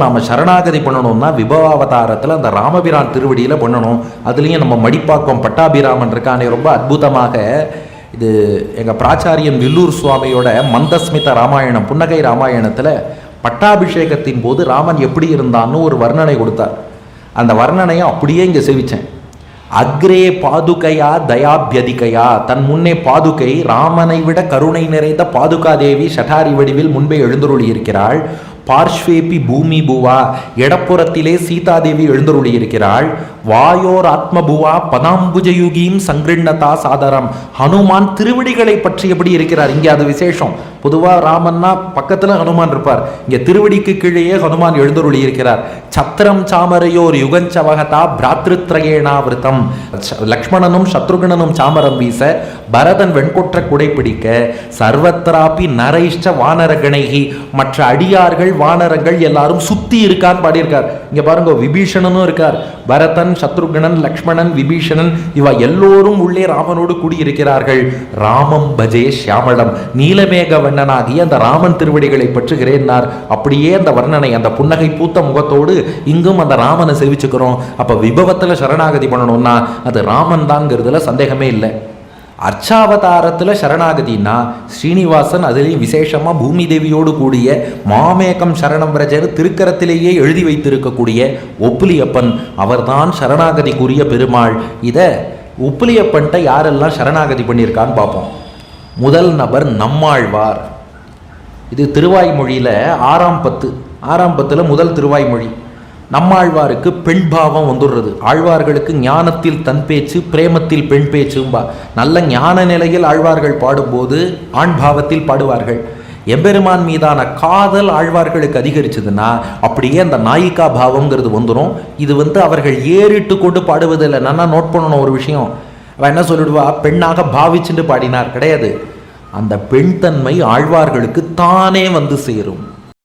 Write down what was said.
நாம சரணாகதி பண்ணணும்னா விபவாவதாரத்தில் அந்த ராமபிரான் திருவடியில் பண்ணணும். அதுலேயும் நம்ம மடிப்பாக்கம் பட்டாபிராமன் இருக்கானே, ரொம்ப அற்புதமாக இது எங்கள் பிராச்சாரியன் வில்லூர் சுவாமியோட மந்தஸ்மித ராமாயணம், புன்னகை ராமாயணத்தில் பட்டாபிஷேகத்தின் போது ராமன் எப்படி இருந்தான்னு ஒரு வர்ணனை கொடுத்தார். அந்த வர்ணனையை அப்படியே இங்கே செவிச்சேன். அக்ரே பாதுகையா தயாபியதிகையா, தன் முன்னே பாதுகை, ராமனை விட கருணை நிறைந்த பாதுகா தேவி ஷடாரி வடிவில் முன்பே எழுந்தருளி இருக்கிறாள். பார்ஷ்வேபி பூமி பூவா, இடப்புறத்திலே சீதாதேவி எழுந்தருளி இருக்கிறாள். வாயோர் ஆத்மபுவா பதாம்புஜயுகீம் சங்கிருண்ணதா சாதரம், ஹனுமான் திருவடிகளை பற்றி எப்படி இருக்கிறார். இங்கே அது விசேஷம். பொதுவாக ராமன்னா பக்கத்தில் ஹனுமான் இருப்பார், இங்கே திருவடிக்கு கீழேயே ஹனுமான் எழுந்தருளி இருக்கிறார். சத்திரம் சாமரையோர் யுகஞ்சவகதா பிராத்ருத்ரகேணாவிருத்தம், லக்ஷ்மணனும் சத்ருகணனும் சாமரம் வீச, பரதன் வெண்கொற்ற குடை பிடிக்க, சர்வத்ராபி நரைஷ்ட வானரகணைகி, மற்ற அடியார்கள் வானரங்கள் எல்லாரும் சுத்தி இருக்கான்னு பாடியிருக்கார். இங்க பாருங்க, விபீஷணனும் இருக்கார், பரதன் சத்ருகணன் லக்ஷ்மணன் விபீஷணன் இவ எல்லோரும் உள்ளே ராமனோடு கூடியிருக்கிறார்கள். ராமம் பஜே ஷியாமளம், நீலமேக வண்ணனாகிய அந்த ராமன் திருவடிகளை பற்றுகிறேன்னார். அப்படியே அந்த வர்ணனை, அந்த புன்னகை பூத்த முகத்தோடு இங்கும் அந்த ராமனை சேவிச்சுக்கிறோம். அப்ப விபவத்துல சரணாகதி பண்ணணும்னா அது ராமன் தான்ங்கிறதுல சந்தேகமே இல்லை. அர்ச்சாவதாரத்தில் சரணாகதினா ஸ்ரீனிவாசன், அதுலேயும் விசேஷமாக பூமி தேவியோடு கூடிய மாமேகம் சரணம் பிரஜர் திருக்கரத்திலேயே எழுதி வைத்திருக்கக்கூடிய ஒப்புலியப்பன், அவர்தான் சரணாகதிக்குரிய பெருமாள். இதை ஒப்புலியப்பன்ட்ட யாரெல்லாம் சரணாகதி பண்ணியிருக்கான்னு பார்ப்போம். முதல் நபர் நம்மாழ்வார். இது திருவாய்மொழியில் 6ஆம் 10 முதல் திருவாய்மொழி. நம்மாழ்வாருக்கு பெண் பாவம் வந்துடுறது. ஆழ்வார்களுக்கு ஞானத்தில் தன் பேச்சு, பிரேமத்தில் பெண் பேச்சும்பா. நல்ல ஞான நிலையில் ஆழ்வார்கள் பாடும்போது ஆண் பாவத்தில் பாடுவார்கள். எம்பெருமான் மீதான காதல் ஆழ்வார்களுக்கு அதிகரிச்சதுன்னா அப்படியே அந்த நாயிகா பாவம்ங்கிறது வந்துடும். இது அவர்கள் ஏறிட்டு கொண்டு பாடுவதில்லை. நல்லா நோட் பண்ணணும் ஒரு விஷயம். அவன் என்ன சொல்லிடுவா, பெண்ணாக பாவிச்சுட்டு பாடினார் கிடையாது. அந்த பெண் தன்மை ஆழ்வார்களுக்கு தானே வந்து சேரும்.